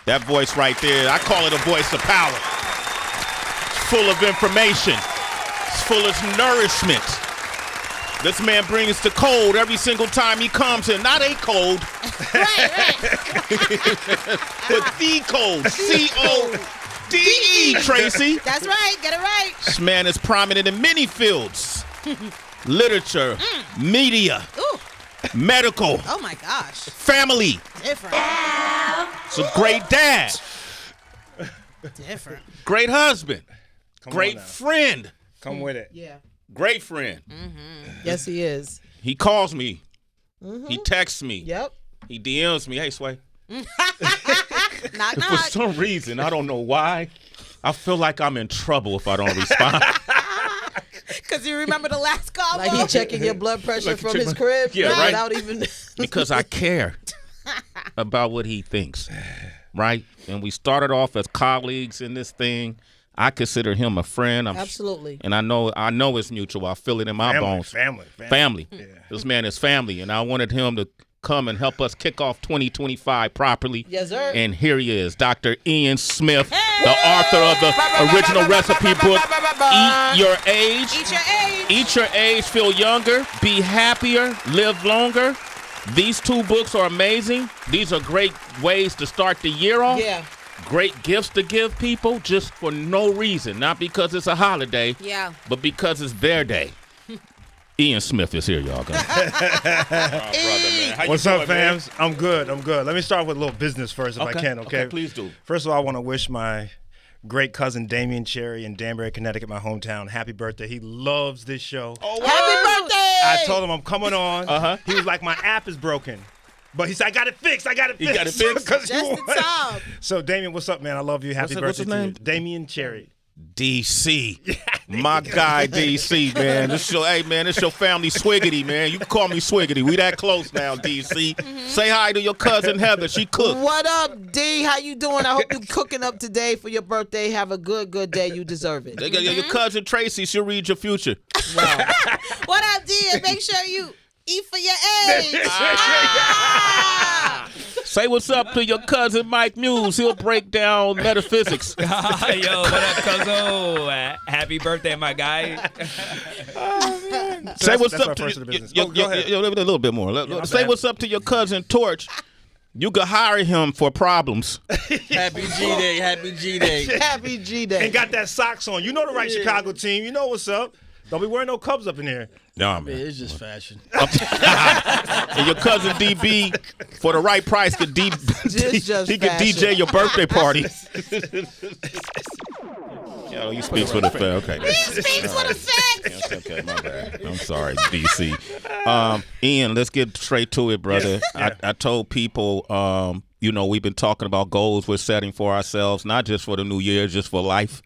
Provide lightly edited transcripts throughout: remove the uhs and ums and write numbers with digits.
That voice right there, I call it a voice of power. It's full of information. It's full of nourishment. This man brings the cold every single time he comes in. Not a cold. Right. But the cold. C-O-D-E, Tracy. That's right. Get it right. This man is prominent in many fields. Literature, media, medical, Oh, my gosh. family. Different. It's a great dad. Different. Great husband. Come Great on now. friend. Come with it. Yeah. Great friend. Yes, he is. He calls me. He texts me. Yep. He DMs me. Hey, Sway. Knock, For knock. some reason, I don't know why, I feel like I'm in trouble if I don't respond. Because you remember the last call. Like he checking your blood pressure Like from check his my- crib. Yeah, right. Without even. Because I care about what he thinks, right? And we started off as colleagues in this thing. I consider him a friend. Absolutely. And I know it's mutual. I feel it in my bones. Family. Yeah. This man is family, and I wanted him to come and help us kick off 2025 properly. Yes, sir. And here he is, Dr. Ian Smith, the author of the original recipe book, Eat Your Age. Eat your age. Eat Your Age, Feel Younger, Be Happier, Live Longer. These two books are amazing. These are great ways to start the year off. Yeah. Great gifts to give people just for no reason. Not because it's a holiday, Yeah. but because it's their day. Ian Smith is here, y'all. Brother, man. How you What's up, doing, man? fams? I'm good. Let me start with a little business first, if I can, okay? Please do. First of all, I want to wish my great cousin Damian Cherry in Danbury, Connecticut, my hometown, happy birthday. He loves this show. Oh, Happy birthday! I told him I'm coming on. Uh-huh. He was like, my app is broken. But he said, I got it fixed. You got it fixed? 'Cause Just you in won. time. So, Damian, what's up, man? I love you. Happy What's birthday his to name? you. Damian Cherry. DC. My guy, DC, man. This your family Swiggity, man. You can call me Swiggity. We that close now, DC. Say hi to your cousin Heather. She cooked. What up, D? How you doing? I hope you cooking up today for your birthday. Have a good day. You deserve it. Your cousin Tracy, she'll read your future. Wow. What up, D? And make sure you eat for your age. Say what's up to your cousin Mike Muse. He'll break down metaphysics. Yo, what up, Cuzzo? Happy birthday, my guy. Say what's that's up our to first of the business. your- Go ahead. a little bit more. I'm Say bad. what's up to your cousin Torch. You could hire him for problems. Happy G-Day. Happy G-Day. Happy G-Day. And got that socks on. You know the right Chicago team. You know what's up. Don't be wearing no Cubs up in here. Nah, Man, man. it's just fashion. And your cousin DB, for the right price, could he just could fashion. DJ your birthday party. Yo, he speaks with effect. Okay. He speaks with effect. Okay, my bad. I'm sorry, DC. Ian, let's get straight to it, brother. Yeah. I told people, we've been talking about goals we're setting for ourselves, not just for the new year, just for life.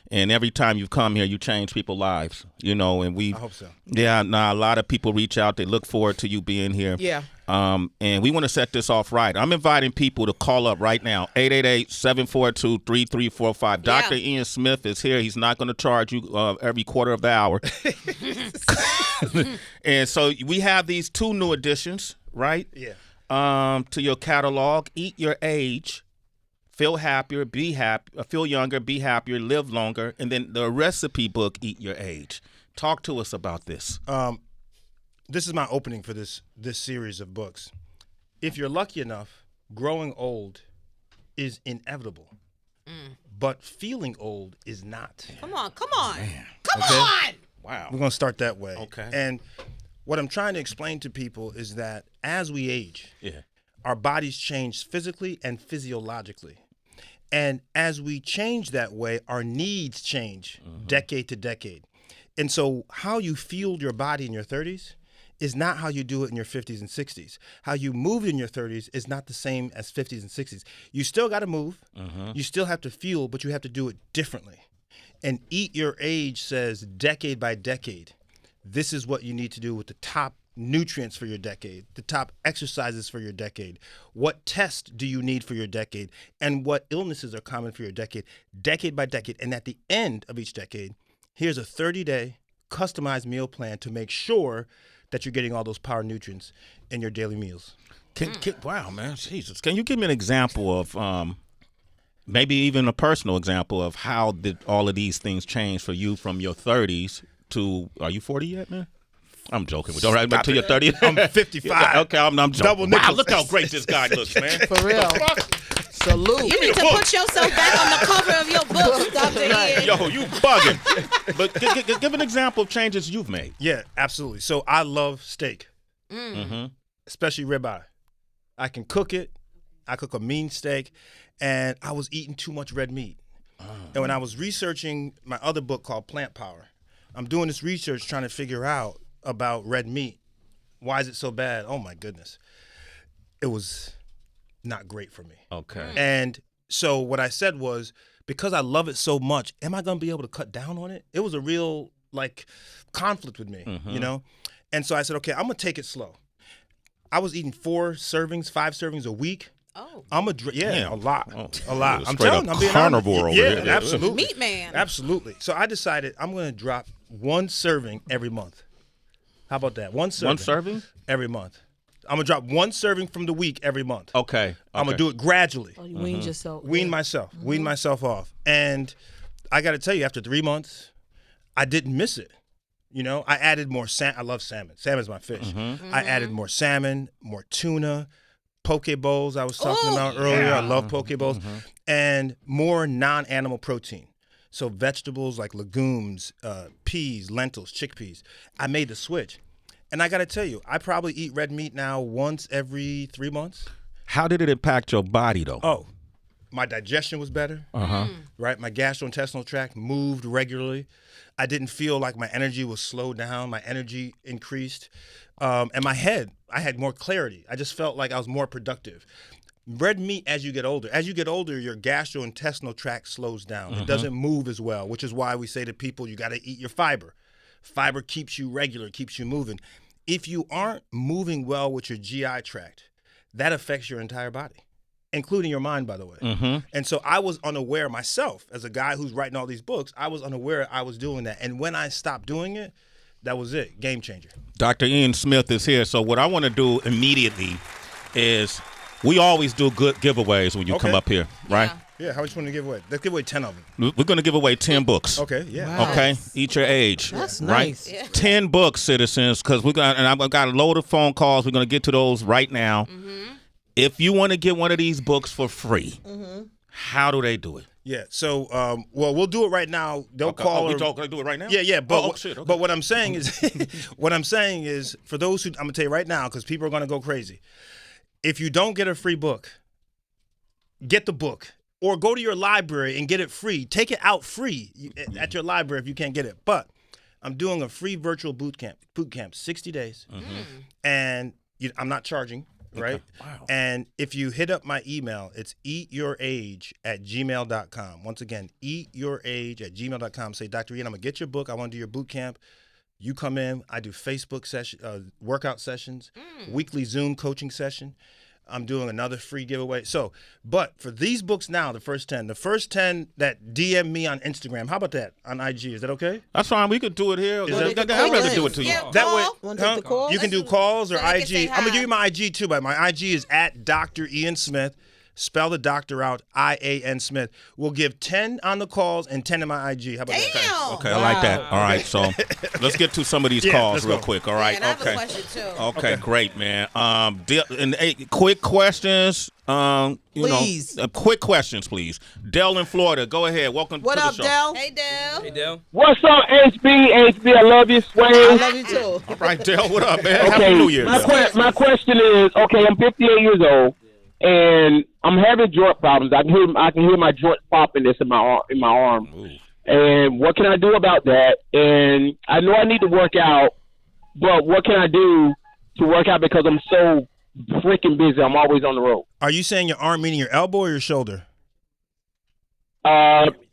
And every time you come here, you change people's lives, and we. I hope so. Yeah, a lot of people reach out. They look forward to you being here. Yeah. And we want to set this off right. I'm inviting people to call up right now, 888-742-3345. Dr. Ian Smith is here. He's not going to charge you every quarter of the hour. And so we have these two new additions, right? Yeah. To your catalog, Eat Your Age, Feel Happier, Be Happy, Feel Younger, Be Happier, Live Longer, and then the recipe book, Eat Your Age. Talk to us about this. This is my opening for this series of books. If you're lucky enough, growing old is inevitable, but feeling old is not. Come on. Come on. On. Wow. We're going to start that way. Okay. And what I'm trying to explain to people is that as we age, Yeah. our bodies change physically and physiologically. And as we change that way, our needs change decade to decade. And so how you fueled your body in your 30s is not how you do it in your 50s and 60s. How you move in your 30s is not the same as 50s and 60s. You still got to move. You still have to fuel, but you have to do it differently. And Eat Your Age says decade by decade, this is what you need to do with the top nutrients for your decade, the top exercises for your decade. What test do you need for your decade? And what illnesses are common for your decade by decade. And at the end of each decade, here's a 30-day customized meal plan to make sure that you're getting all those power nutrients in your daily meals. Wow, man, Jesus! Can you give me an example of maybe even a personal example of how did all of these things change for you from your 30s to, are you 40 yet, man? I'm joking with you. All right, but to your 30s? I'm 55. Okay, I'm joking. Double Wow, nickels. look how great this guy looks, man. For real. Salute. You need to put yourself back on the cover of your book, Dr. Ian. Yo, you bugging. But give an example of changes you've made. Yeah, absolutely. So I love steak, especially ribeye. I can cook it. I cook a mean steak, and I was eating too much red meat. And when I was researching my other book called Plant Power, I'm doing this research trying to figure out about red meat. Why is it so bad? Oh my goodness. It was not great for me. Okay. And so what I said was, because I love it so much, am I going to be able to cut down on it? It was a real conflict with me, you know? And so I said, okay, I'm going to take it slow. I was eating 5 servings a week. Oh. A lot. A lot. I'm Straight telling you, up I'm being carnivore honest. over Yeah, here. absolutely. Meat man. Absolutely. So I decided I'm going to drop 1 serving every month. How about that? 1 serving. 1 serving? Every month. I'm going to drop 1 serving from the week every month. Okay. I'm going to do it gradually. Oh, you weaned yourself. Wean myself off. And I got to tell you, after 3 months, I didn't miss it. You know, I added more I love salmon. Salmon's my fish. I added more salmon, more tuna, poke bowls I was talking about earlier. I love poke bowls. And more non-animal protein. So vegetables like legumes, peas, lentils, chickpeas. I made the switch. And I got to tell you, I probably eat red meat now once every 3 months. How did it impact your body, though? Oh, my digestion was better. Right? My gastrointestinal tract moved regularly. I didn't feel like my energy was slowed down. My energy increased. And my head, I had more clarity. I just felt like I was more productive. Red meat, as you get older, your gastrointestinal tract slows down. It doesn't move as well, which is why we say to people, you got to eat your fiber. Fiber keeps you regular, keeps you moving. If you aren't moving well with your GI tract, that affects your entire body, including your mind, by the way. And so I was unaware myself, as a guy who's writing all these books, I was unaware I was doing that. And when I stopped doing it, that was it. Game changer. Dr. Ian Smith is here. So what I want to do immediately is we always do good giveaways when you come up here, right? Yeah, how much want to give away? Let's give away 10 of them. We're going to give away 10 books. Okay, yeah. Wow. Okay, each your age. That's right? nice. Yeah. 10 books, citizens, because I've got a load of phone calls. We're going to get to those right now. If you want to get one of these books for free, how do they do it? Yeah, so, well, we'll do it right now. They'll call. We're going to do it right now? Yeah, but shit. Okay. but what I'm saying is, for those who, I'm gonna tell you right now, because people are gonna go crazy. If you don't get a free book, get the book, or go to your library and get it free. Take it out free at your library if you can't get it. But I'm doing a free virtual boot camp, 60 days, and I'm not charging. Right? Okay. Wow. And if you hit up my email, it's eatyourage@gmail.com. Once again, eatyourage@gmail.com. Say, Dr. Ian, I'm going to get your book. I want to do your boot camp. You come in. I do Facebook workout sessions, weekly Zoom coaching session. I'm doing another free giveaway. So, but for these books now, the first 10 that DM me on Instagram, how about that on IG? Is that okay? That's fine. We could do it here. that- I'd rather do it to you. Yeah. That way, Wanna take the calls? you can do calls or So they can IG. say I'm gonna hi. give you my IG too, but my IG is at Dr. Ian Smith. Spell the doctor out, IAN Smith. We'll give 10 on the calls and 10 in my IG. How about that? Damn. Okay, I like that. All right, so let's get to some of these calls let's real go. quick. All right, And I have okay. a question too. Okay, great, man. Quick questions. Please. Quick questions, please. Dell in Florida, go ahead. Welcome What to the up, show. Del? Hey, Dale. Hey, Dale. What's up, HB, I love you, I Sway. love you too. All right, Dell, what up, man? Okay, Happy New Year, my, Dell. my question is, okay, I'm 58 years old, and I'm having joint problems. I can hear my joint popping this in my arm. Ooh. And what can I do about that? And I know I need to work out, but what can I do to work out because I'm so freaking busy? I'm always on the road. Are you saying your arm meaning your elbow or your shoulder?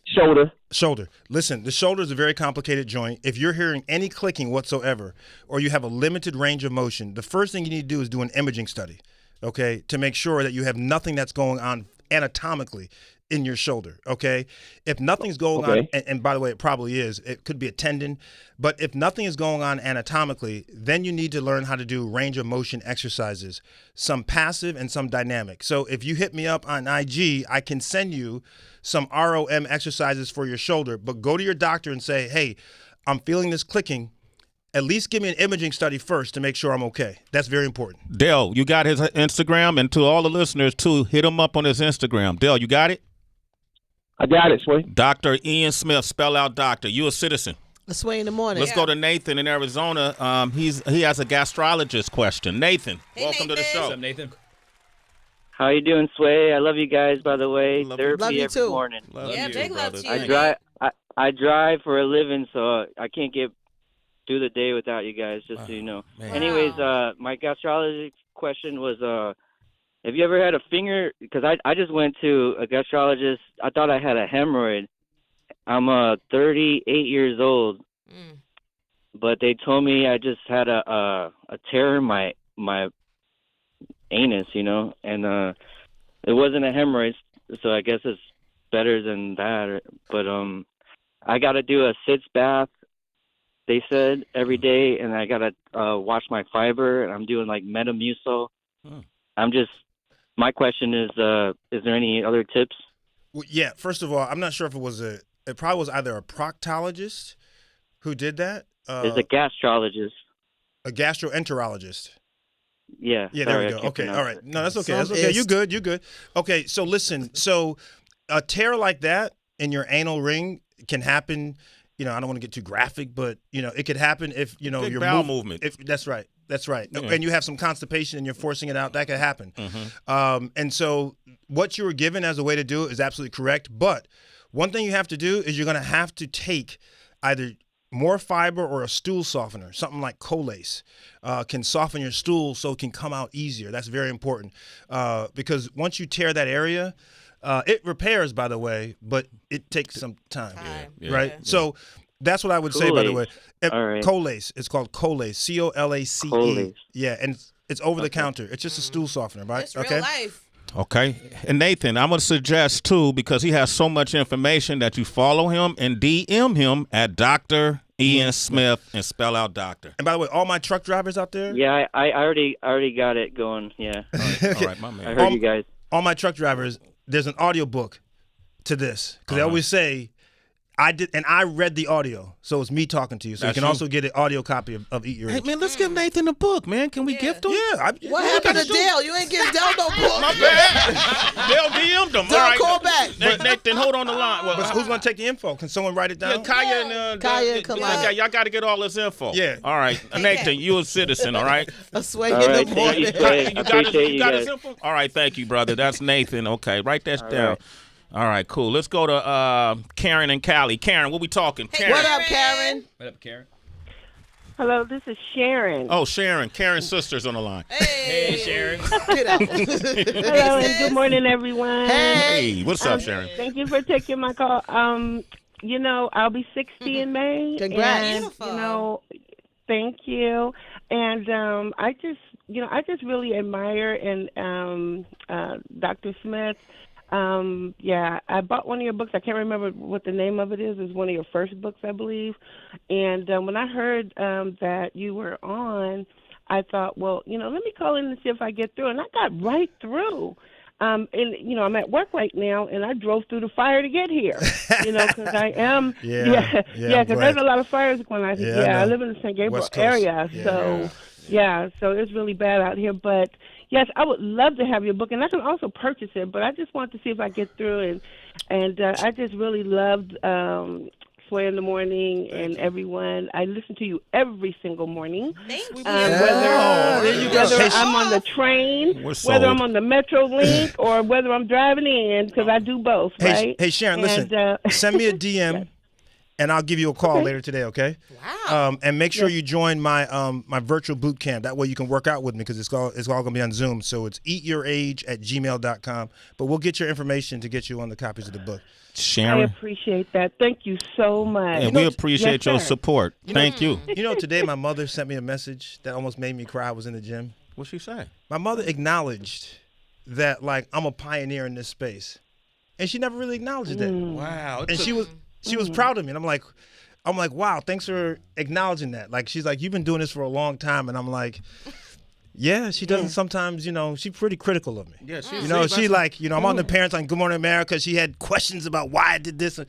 Shoulder. Shoulder. Listen, the shoulder is a very complicated joint. If you're hearing any clicking whatsoever, or you have a limited range of motion, the first thing you need to do is do an imaging study, okay, to make sure that you have nothing that's going on anatomically in your shoulder, okay? If nothing's going on, and by the way, it probably is, it could be a tendon, but if nothing is going on anatomically, then you need to learn how to do range of motion exercises, some passive and some dynamic. So if you hit me up on IG, I can send you some ROM exercises for your shoulder, but go to your doctor and say, hey, I'm feeling this clicking. At least give me an imaging study first to make sure I'm okay. That's very important. Dale, you got his Instagram, and to all the listeners too, hit him up on his Instagram. Dale, you got it? I got it, Sway. Dr. Ian Smith, spell out doctor. You a citizen. Sway in the morning. Let's go to Nathan in Arizona. He has a gastrologist question. Nathan, welcome to the show. What's up, Nathan? How you doing, Sway? I love you guys, by the way. Love Therapy you every too. morning. Yeah, big love to you. I drive for a living, so I can't get through the day without you guys, just so you know. Man. Anyways, my gastrology question was, have you ever had a finger? Because I just went to a gastrologist. I thought I had a hemorrhoid. I'm 38 years old, but they told me I just had a tear in my anus, and it wasn't a hemorrhoid, so I guess it's better than that. But I got to do a sitz bath, they said, every day, and I got to wash my fiber, and I'm doing like Metamucil. My question is there any other tips? Well, yeah, first of all, I'm not sure if it probably was either a proctologist who did that. It's a gastrologist. A gastroenterologist. Yeah. Yeah, sorry, there we I go. can't Okay, pronounce all right. it. No, that's okay. That's okay. You good. You good. Okay, so listen. So a tear like that in your anal ring can happen. I don't want to get too graphic, but it could happen if Big your bowel movement. If that's right. That's right. Yeah. And you have some constipation and you're forcing it out. That could happen. And so what you were given as a way to do it is absolutely correct. But one thing you have to do is you're going to have to take either more fiber or a stool softener, something like Colace, can soften your stool so it can come out easier. That's very important because once you tear that area, it repairs, by the way, but it takes some time, right? Yeah. So that's what I would say, by the way. All right. Colace, it's called Colace, C-O-L-A-C-E. Colace. Yeah, and it's over the counter. It's just a stool softener, right? It's real life. Okay. And Nathan, I'm going to suggest, too, because he has so much information, that you follow him and DM him at Dr. Ian Smith and spell out doctor. And by the way, all my truck drivers out there. Yeah, I already got it going. Yeah. All right, my man. I heard you guys. All my truck drivers, there's an audio book to this because they always say, I did, and I read the audio, so it's me talking to you. So That's you can you. also get an audio copy of Eat Your Hey, Age. man, let's give Nathan a book, man. Can we gift him? Yeah. What happened to Dale? You ain't giving Dale no book. My bad. They'll DM them. Dale, All right. call back. Nathan, hold on the line. Well, But who's going to take the info? Can someone write it down? Kaya and Kaya and Kalai. y'all got to get all this info. Yeah. All right. Nathan, you a citizen, all right? A Sway All in right, the thank you, morning. Sway. I You got appreciate you his guys. info? All right, thank you, brother. That's Nathan. Okay, write that down. right. All right, cool. Let's go to Karen and Callie. Karen, what we talking? Hey, Karen. What up, Karen? What up, Karen? Hello, this is Sharon. Oh, Sharon. Karen's sister's on the line. Hey, Sharon. Get out. Hello, and good morning, everyone. Hey, what's up, Sharon? Thank you for taking my call. I'll be 60 in May. Congrats. And, Beautiful. thank you. And I just really admire and Dr. Smith. I bought one of your books. I can't remember what the name of it is. It's one of your first books, I believe. And when I heard that you were on, I thought, well, let me call in and see if I get through. And I got right through. And I'm at work right now, and I drove through the fire to get here. Because I am. Because there's a lot of fires going on. Yeah, I live in the San Gabriel West Coast. area, so it's really bad out here. But yes, I would love to have your book, and I can also purchase it. But I just want to see if I get through, and I just really loved Sway in the Morning and everyone. I listen to you every single morning. Thank you. Whether I'm on the train, We're sold. whether I'm on the Metro Link, or whether I'm driving in, because I do both, right? Hey, Sharon, listen. Send me a DM, and I'll give you a call later today, okay? Wow. And make sure you join my my virtual boot camp. That way you can work out with me because it's all going to be on Zoom. So it's eatyourage@gmail.com. But we'll get your information to get you on the copies of the book. I Sharon. appreciate that. Thank you so much. And we appreciate your sir. support. Thank you. Today my mother sent me a message that almost made me cry. I was in the gym. What'd she say? My mother acknowledged that like I'm a pioneer in this space, and she never really acknowledged that. Wow. And she was proud of me, and I'm like, wow, thanks for acknowledging that. Like she's like, you've been doing this for a long time, and I'm like, yeah. She doesn't sometimes, she's pretty critical of me. Yeah, she like, I'm on the parents on Good Morning America. She had questions about why I did this,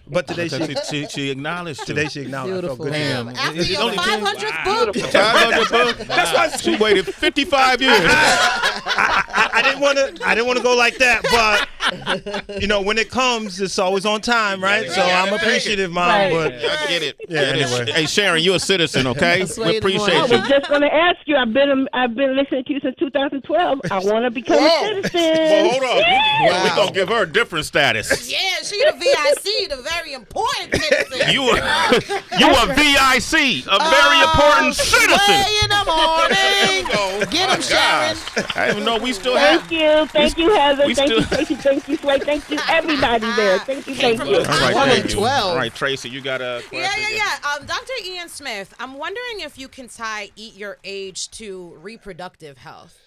but today she acknowledged. Today she acknowledged. Beautiful. I felt good. Damn. After your 500th book. 500 book. That's why she waited 55 years. I didn't want to go like that, but when it comes, it's always on time, right? So I'm appreciative, Mom. Right. But I get it. Yeah, anyway. Hey, Sharon, you're a citizen, okay? That's why We you didn't appreciate want I you. was just going to ask you. I've been listening to you since 2012. I want to become a citizen. Well, hold on. We're going to give her a different status. Yeah, she the VIC, the very important citizen. You a VIC, a very important citizen. Way in the morning. Oh, Get him, Sharon. I didn't even know we still have. Thank you, Heather. we Thank you, still- Tracy. Thank you, Sway. Thank you, everybody there. Thank you. All right, One thank of you. 12. All right, Tracy, you got a question? Yeah. Dr. Ian Smith, I'm wondering if you can tie eat your age to reproductive health.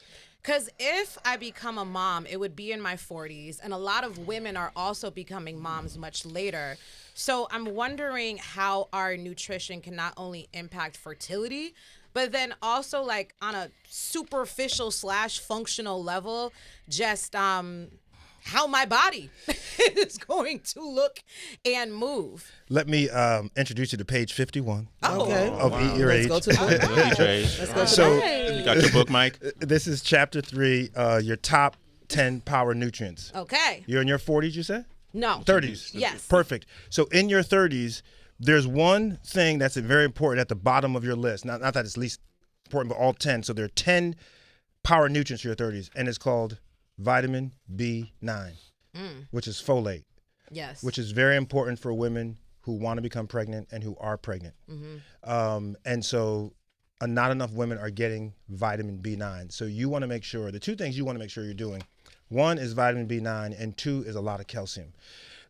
Because if I become a mom, it would be in my 40s, and a lot of women are also becoming moms much later. So I'm wondering how our nutrition can not only impact fertility, but then also like on a superficial / functional level, just how my body is going to look and move. let me introduce you to page 51 Okay. of Eat Your Age. Let's go to the book. Let's go to So You got your book, Mike? this is chapter 3, your top 10 power nutrients. Okay. You're in your 40s, you said? No. 30s. Yes. Perfect. So in your 30s, there's one thing that's very important at the bottom of your list. Not that it's least important, but all 10. So there are 10 power nutrients for your 30s, and it's called vitamin B9, which is folate, Yes. which is very important for women who want to become pregnant and who are pregnant. And so not enough women are getting vitamin B9. So you want to make sure, the two things you want to make sure you're doing, one is vitamin B9, and two is a lot of calcium.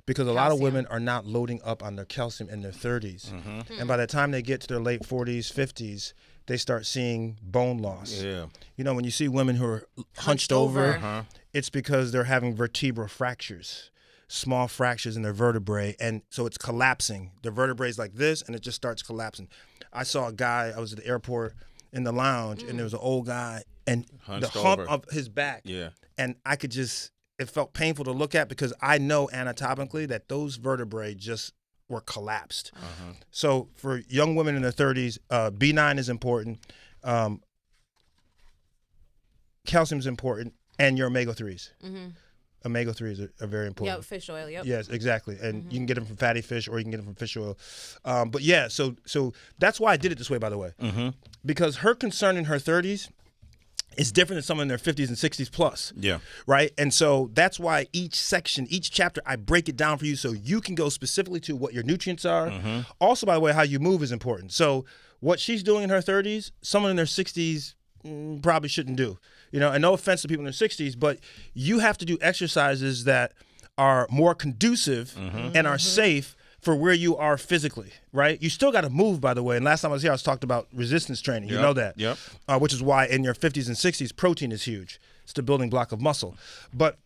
Because a lot of women are not loading up on their calcium in their 30s. And by the time they get to their late 40s, 50s, they start seeing bone loss. Yeah. When you see women who are hunched over, it's because they're having vertebral fractures, small fractures in their vertebrae, and so it's collapsing. The vertebrae is like this, and it just starts collapsing. I saw a guy, I was at the airport in the lounge, and there was an old guy, and Hunched the hump over. of his back, Yeah. and I could just, it felt painful to look at because I know anatomically that those vertebrae just were collapsed. So for young women in their 30s, B9 is important, calcium is important, and your omega-3s. Omega-3s are very important. Yeah, fish oil. Yep. Yes, exactly. And you can get them from fatty fish or you can get them from fish oil. But yeah, so that's why I did it this way, by the way. Because her concern in her 30s is different than someone in their 50s and 60s plus. Yeah. Right? And so that's why each section, each chapter, I break it down for you so you can go specifically to what your nutrients are. Also, by the way, how you move is important. So what she's doing in her 30s, someone in their 60s probably shouldn't do. And no offense to people in their 60s, but you have to do exercises that are more conducive and are safe for where you are physically, right? You still got to move, by the way. And last time I was here, I was talking about resistance training. You know that. Yep. Which is why in your 50s and 60s, protein is huge. It's the building block of muscle. But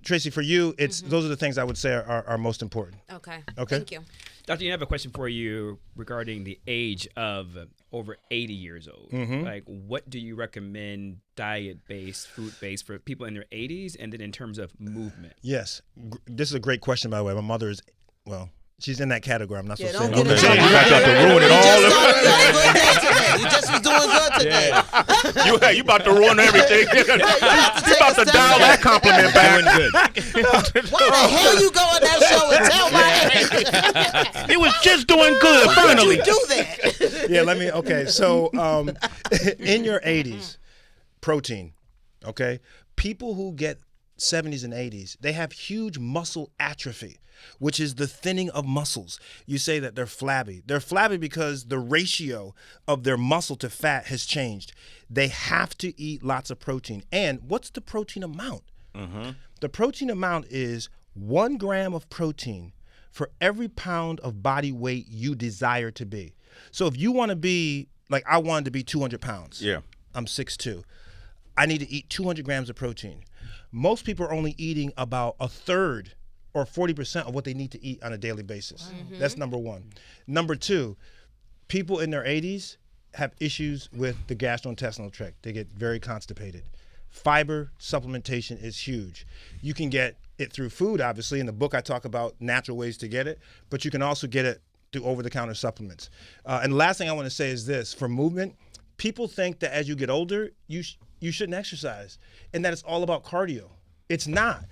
Tracy, for you, it's those are the things I would say are most important. Okay. Okay. Thank you. Doctor, I have a question for you regarding the age of over 80 years old. Like, what do you recommend diet-based, food-based for people in their 80s, and then in terms of movement? Yes. This is a great question, by the way. My mother is, well, she's in that category. I'm not Yeah, supposed to don't say get it. in trouble. You about to ruin it all. You just was doing good today. You about to ruin everything. You about to dial that compliment back. Why the hell you go on that show and tell my age? It was just doing good, finally. You do that. Yeah, okay. So in your 80s, protein, okay? People who get 70s and 80s, they have huge muscle atrophy, which is the thinning of muscles. You say that they're flabby. They're flabby because the ratio of their muscle to fat has changed. They have to eat lots of protein. And what's the protein amount? The protein amount is 1 gram of protein for every pound of body weight you desire to be. So if you want to be, like I wanted to be 200 pounds. Yeah. I'm 6'2". I need to eat 200 grams of protein. Most people are only eating about a third or 40% of what they need to eat on a daily basis. That's number one. Number two, people in their 80s have issues with the gastrointestinal tract. They get very constipated. Fiber supplementation is huge. You can get it through food, obviously. In the book, I talk about natural ways to get it, but you can also get it through over-the-counter supplements. And the last thing I want to say is this. For movement, people think that as you get older, you shouldn't exercise, and that it's all about cardio. It's not.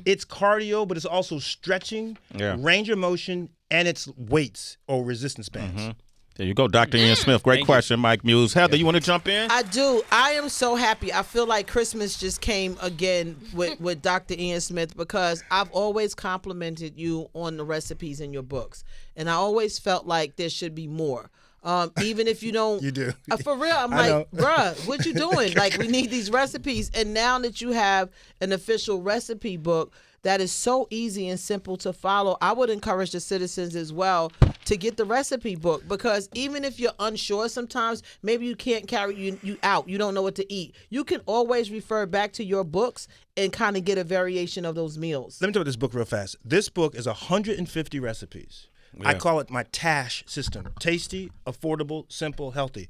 It's cardio, but it's also stretching, range of motion, and it's weights or resistance bands. There you go, Dr. Ian Smith. Great question, Mike Muse. Heather, you want to jump in? I do. I am so happy. I feel like Christmas just came again with Dr. Ian Smith, because I've always complimented you on the recipes in your books. And I always felt like there should be more. Even if you don't. You do. For real, I'm like, bruh, what you doing? Like, we need these recipes. And now that you have an official recipe book that is so easy and simple to follow, I would encourage the citizens as well to get the recipe book, because even if you're unsure sometimes, maybe you can't carry you out, you don't know what to eat, you can always refer back to your books and kind of get a variation of those meals. Let me tell you this book real fast. This book is 150 recipes. I call it my TASH system. Tasty, affordable, simple, healthy.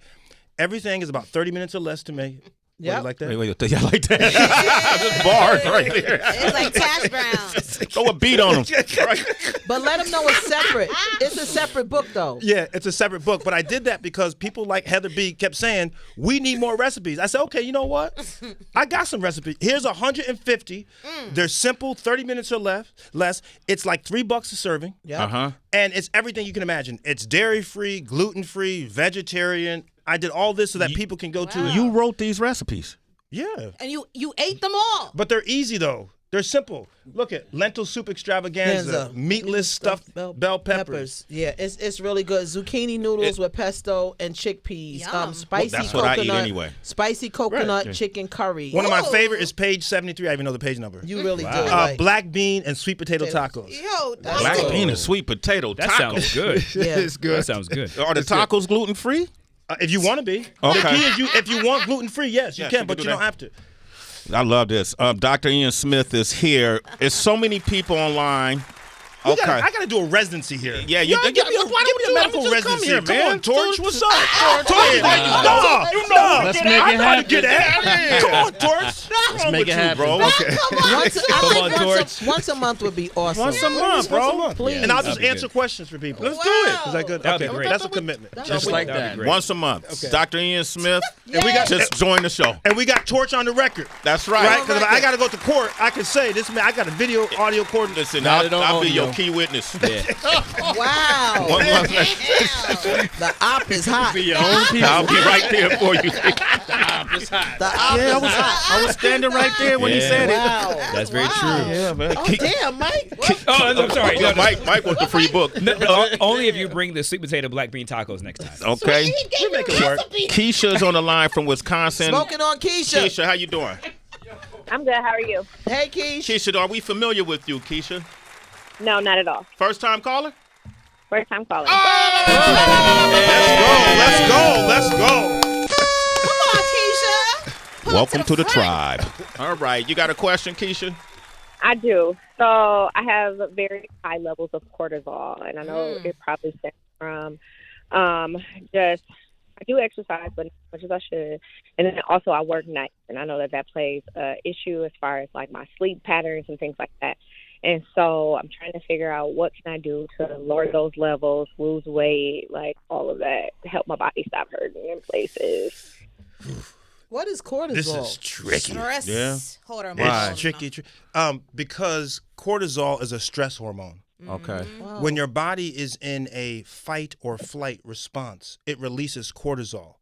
Everything is about 30 minutes or less to make. Yeah, like that. Wait, I like that. This bars right there. It's like Tash Brown. Throw a beat on them. But let them know it's separate. It's a separate book, though. Yeah, it's a separate book. But I did that because people like Heather B kept saying, we need more recipes. I said, okay, you know what? I got some recipes. Here's 150. They're simple, 30 minutes or less. It's like $3 a serving. Yeah. And it's everything you can imagine. It's dairy-free, gluten-free, vegetarian. I did all this so that people can go to. You wrote these recipes. Yeah. And you ate them all. But they're easy, though. They're simple. Look at lentil soup extravaganza, meatless stuffed bell peppers. Yeah, it's really good. Zucchini noodles with pesto and chickpeas. Yum. Spicy That's coconut. what I eat anyway. Spicy coconut chicken curry. One of my favorite is page 73. I even know the page number. You really do. Like, black bean and sweet potato tacos. Yo, that's Black good. bean and sweet potato tacos. That sounds good. Yeah. It's good. That sounds good. Are the tacos gluten-free? If you want to be. Okay. The key is if you want gluten-free, yes, you Yes, can, you but can you do don't that. have to. I love this. Dr. Ian Smith is here. There's so many people online. Okay. I got to do a residency here. Yeah, you give me a medical residency. Come here, man. on, Torch. What's up? Torch, You know. Let's make it I know how to happen. get at. Come on, Torch. Let's make it happen. bro. Okay. once a month would be awesome. Once a month, bro. Please. And I'll That'd just be answer good. questions for people. Let's do it. Is that good? That'd be Okay, great. that's a commitment. Just like That'd be that. great. Once a month. Dr. Ian Smith. And we got Just join the show. and we got Torch on the record. That's right. Right? Because if I got to go to court, I can say this man. I got a video, audio coordinate. Listen, Got it on I'll be audio. your key witness. Wow. One month. The op is hot. Be your own people. I'll be right there for you. The op is hot. I was standing right there when he said it. Wow. That's very true. Yeah, man. Oh, damn, Mike. Oh, I'm sorry. No, no. Mike wants the free book. No, only if you bring the sweet potato black bean tacos next time. Okay. We make it work. Keisha's on the line from Wisconsin. Smoking on Kesha. Keisha, how you doing? I'm good. How are you? Hey, Keisha. Keisha, are we familiar with you, Keisha? No, not at all. First time caller? First time calling. Let's go. Come on, Keisha. Pull it Welcome to the front. tribe. All right. You got a question, Keisha? I do. So I have very high levels of cortisol, and I know it probably stems from just I do exercise, but not as much as I should. And then also I work nights, and I know that plays an issue as far as like my sleep patterns and things like that. And so I'm trying to figure out what can I do to lower those levels, lose weight, like all of that, to help my body stop hurting in places. What is cortisol? This is tricky. Stress. Yeah. Hold on. It's tricky. Because cortisol is a stress hormone. Okay. Wow. When your body is in a fight or flight response, it releases cortisol.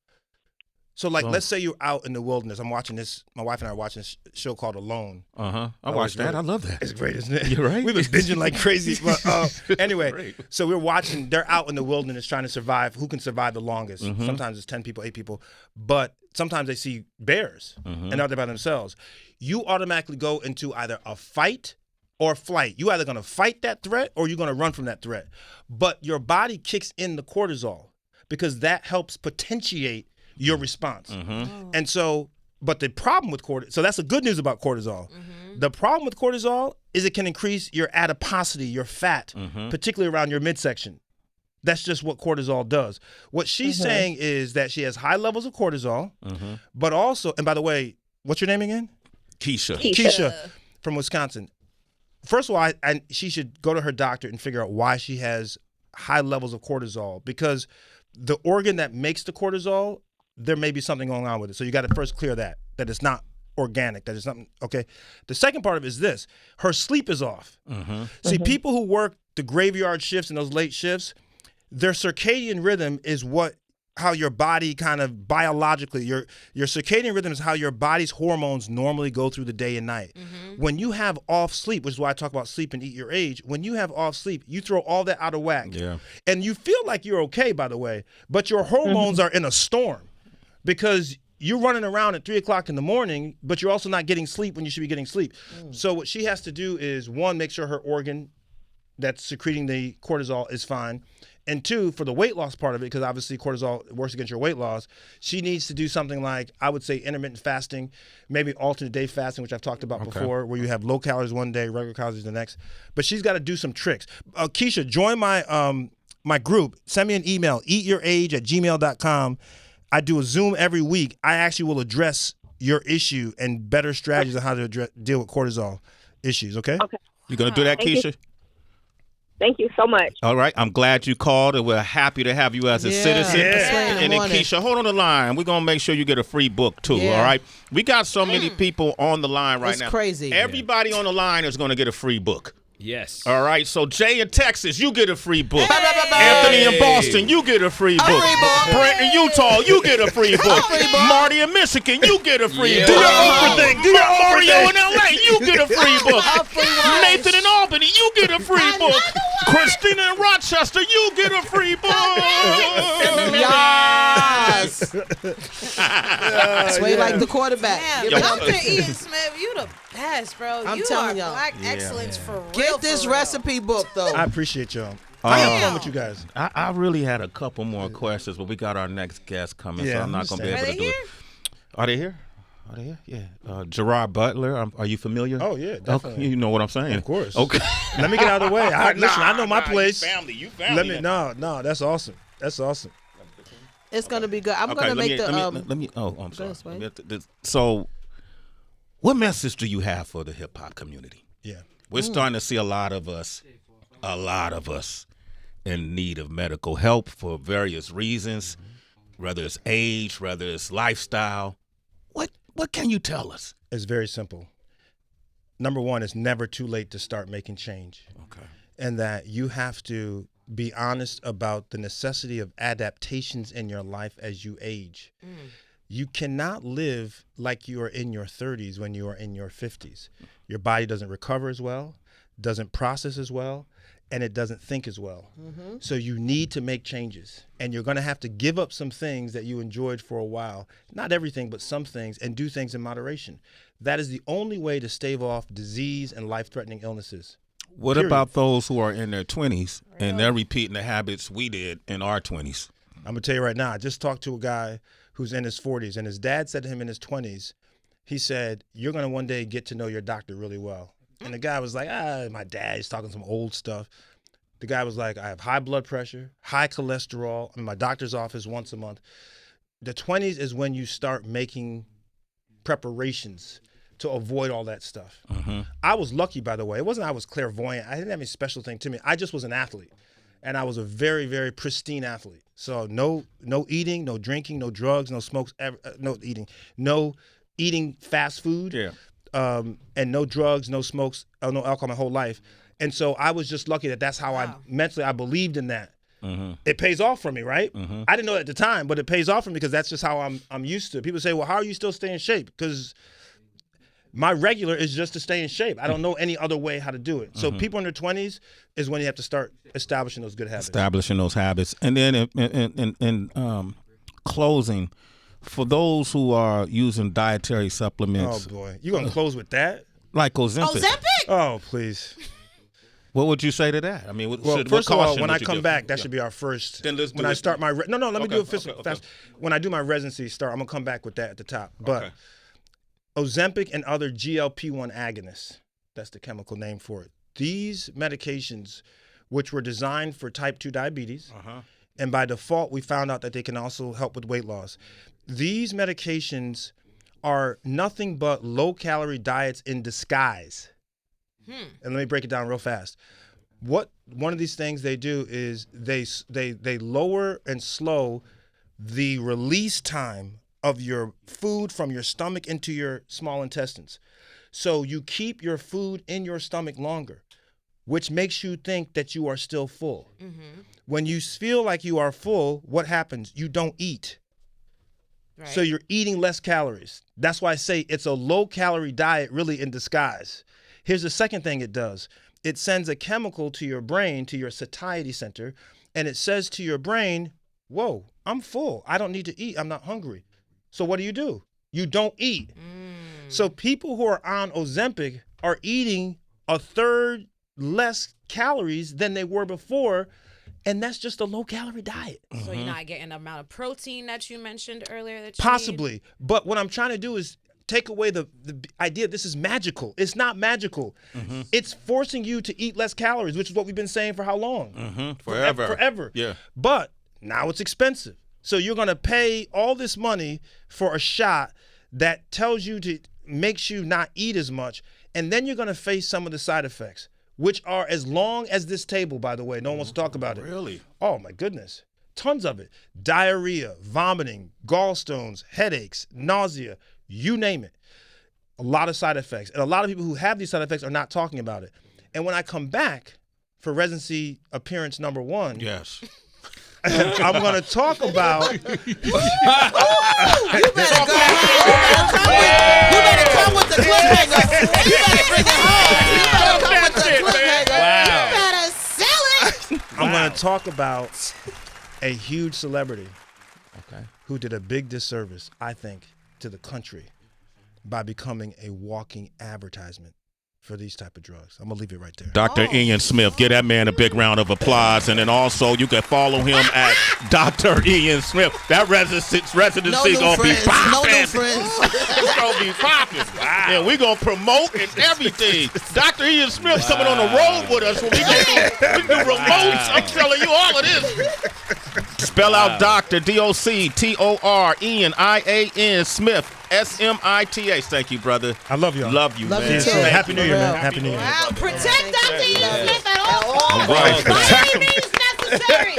So, like, let's say you're out in the wilderness. I'm watching this. My wife and I are watching this show called Alone. I watched that. I love that. It's great, isn't it? You're right. We've been binging like crazy. But, anyway, Great. so we're watching. They're out in the wilderness trying to survive. Who can survive the longest? Mm-hmm. Sometimes it's 10 people, 8 people. But sometimes they see bears Mm-hmm. and they're by themselves. You automatically go into either a fight or flight. You either going to fight that threat or you're going to run from that threat. But your body kicks in the cortisol because that helps potentiate your response. Mm-hmm. And so But the problem with cortisol, so that's the good news about cortisol. The problem with cortisol is it can increase your adiposity, your fat, particularly around your midsection. That's just what cortisol does. What she's saying is that she has high levels of cortisol, but also, and by the way, what's your name again? Kesha from Wisconsin. First of all, she should go to her doctor and figure out why she has high levels of cortisol, because the organ that makes the cortisol, there may be something going on with it. So you got to first clear that it's not organic, that it's something, okay? The second part of it is this. Her sleep is off. See, people who work the graveyard shifts and those late shifts, their circadian rhythm is how your body kind of biologically, your circadian rhythm is how your body's hormones normally go through the day and night. When you have off sleep, which is why I talk about sleep and eat your age, when you have off sleep, you throw all that out of whack. Yeah. And you feel like you're okay, by the way, but your hormones are in a storm because you're running around at 3 o'clock in the morning, but you're also not getting sleep when you should be getting sleep. So what she has to do is, one, make sure her organ that's secreting the cortisol is fine. And two, for the weight loss part of it, because obviously cortisol works against your weight loss, she needs to do something like, I would say, intermittent fasting, maybe alternate day fasting, which I've talked about before, where you have low calories one day, regular calories the next. But she's got to do some tricks. Kesha, join my group. Send me an email, eatyourage@gmail.com. I do a Zoom every week. I actually will address your issue and better strategies on how to deal with cortisol issues, okay? Okay. You going to do that, Kesha? Thank you so much. All right. I'm glad you called, and we're happy to have you as a citizen. And then, Kesha, hold on the line. We're going to make sure you get a free book, too, all right? We got so many people on the line right now. It's crazy. Everybody on the line is going to get a free book. Yes. All right. So, Jay in Texas, you get a free book. Anthony in Boston, you get a free book. Brent in Utah, you get a free book. Marty in Michigan, you get a free book. Do your Oprah thing. Do your Oprah Mario thing. in LA, you get a free book. Nathan in Albany, you get a free book. Christina in Rochester, you get a free book. Yes. Sway like the quarterback. Damn, Dr. Ian Smith, you the best, bro. I'm you telling are y'all. Black excellence for real. Get this recipe book, though. I appreciate y'all. I have fun with you guys. I really had a couple more questions, but we got our next guest coming, so I'm not going to be able to do it. Are they here? Are they here? Yeah. Gerard Butler, are you familiar? Oh, yeah, definitely. Okay, you know what I'm saying? Of course. Okay. Let me get out of the way. Listen, I know my place. You family. No, that's awesome. That's awesome. It's going to be good. I'm going to make I'm sorry. So, what message do you have for the hip hop community? Yeah. We're starting to see a lot of us in need of medical help for various reasons, whether it's age, whether it's lifestyle. What can you tell us? It's very simple. Number one, it's never too late to start making change. Okay. And that you have to be honest about the necessity of adaptations in your life as you age. You cannot live like you are in your 30s when you are in your 50s. Your body doesn't recover as well, doesn't process as well, and it doesn't think as well. So you need to make changes, and you're going to have to give up some things that you enjoyed for a while. Not everything, but some things, and do things in moderation. That is the only way to stave off disease and life-threatening illnesses. What about those who are in their 20s and they're repeating the habits we did in our 20s? I'm going to tell you right now, I just talked to a guy who's in his 40s, and his dad said to him in his 20s, he said, you're going to one day get to know your doctor really well. And the guy was like, my dad is talking some old stuff. The guy was like, I have high blood pressure, high cholesterol. I'm in my doctor's office once a month. The 20s is when you start making preparations to avoid all that stuff. I was lucky, by the way. It wasn't I was clairvoyant. I didn't have any special thing to me. I just was an athlete. And I was a very, very pristine athlete. So no eating, no drinking, no drugs, no smokes, no eating fast food. Yeah. And no drugs, no smokes, no alcohol my whole life. And so I was just lucky that that's how I believed in that. It pays off for me, right? I didn't know it at the time, but it pays off for me because that's just how I'm used to. People say, well, how are you still staying in shape? Because my regular is just to stay in shape. I don't know any other way how to do it. So people in their 20s is when you have to start establishing those good habits. And then in closing, for those who are using dietary supplements. Oh, boy. You going to close with that? Like Ozempic. Oh, please. What would you say to that? I mean, first of all, when I come back, that should be our first. Then let's do when I it. start my let me do it fast. Okay. When I do my residency start, I'm gonna come back with that at the top. But Ozempic and other GLP-1 agonists, that's the chemical name for it. These medications, which were designed for type 2 diabetes, and by default, we found out that they can also help with weight loss. These medications are nothing but low-calorie diets in disguise. And let me break it down real fast. One of these things they do is they lower and slow the release time of your food from your stomach into your small intestines. So you keep your food in your stomach longer, which makes you think that you are still full. When you feel like you are full, what happens? You don't eat. Right. So you're eating less calories. That's why I say it's a low-calorie diet really in disguise. Here's the second thing it does. It sends a chemical to your brain, to your satiety center, and it says to your brain, whoa, I'm full. I don't need to eat. I'm not hungry. So what do? You don't eat. So people who are on Ozempic are eating a third less calories than they were before, and that's just a low-calorie diet. So you're not getting the amount of protein that you mentioned earlier that you Possibly. need? But what I'm trying to do is take away the idea this is magical. It's not magical. It's forcing you to eat less calories, which is what we've been saying for how long? Forever. Yeah. But now it's expensive. So you're going to pay all this money for a shot that tells you to makes you not eat as much, and then you're going to face some of the side effects, which are as long as this table, by the way. No one wants to talk about it. Really? Oh, my goodness. Tons of it. Diarrhea, vomiting, gallstones, headaches, nausea, you name it. A lot of side effects. And a lot of people who have these side effects are not talking about it. And when I come back for residency appearance number 1, Yes. I'm going to talk about. You better go home. You better come with the cliffhanger. You better bring it home. You better come with the cliffhanger. Wow. You better sell it. I'm going to talk about a huge celebrity who did a big disservice, I think, to the country by becoming a walking advertisement for these type of drugs. I'm going to leave it right there. Dr. Ian Smith. Give that man a big round of applause. And then also you can follow him at Dr. Ian Smith. That residency going to be popping. No new friends. It's going to be popping. Wow. Yeah, we're going to promote and everything. Dr. Ian Smith coming on the road with us when we do remotes. I'm telling you all of this. Spell out Dr. D-O-C-T-O-R Ian I-A-N Smith. S-M-I-T-H. Thank you, brother. I love y'all. Love you, Love man. you too. Happy New Year, man. Happy New Year. Wow, protect Dr. Ian Smith at all Right. costs. By any means necessary.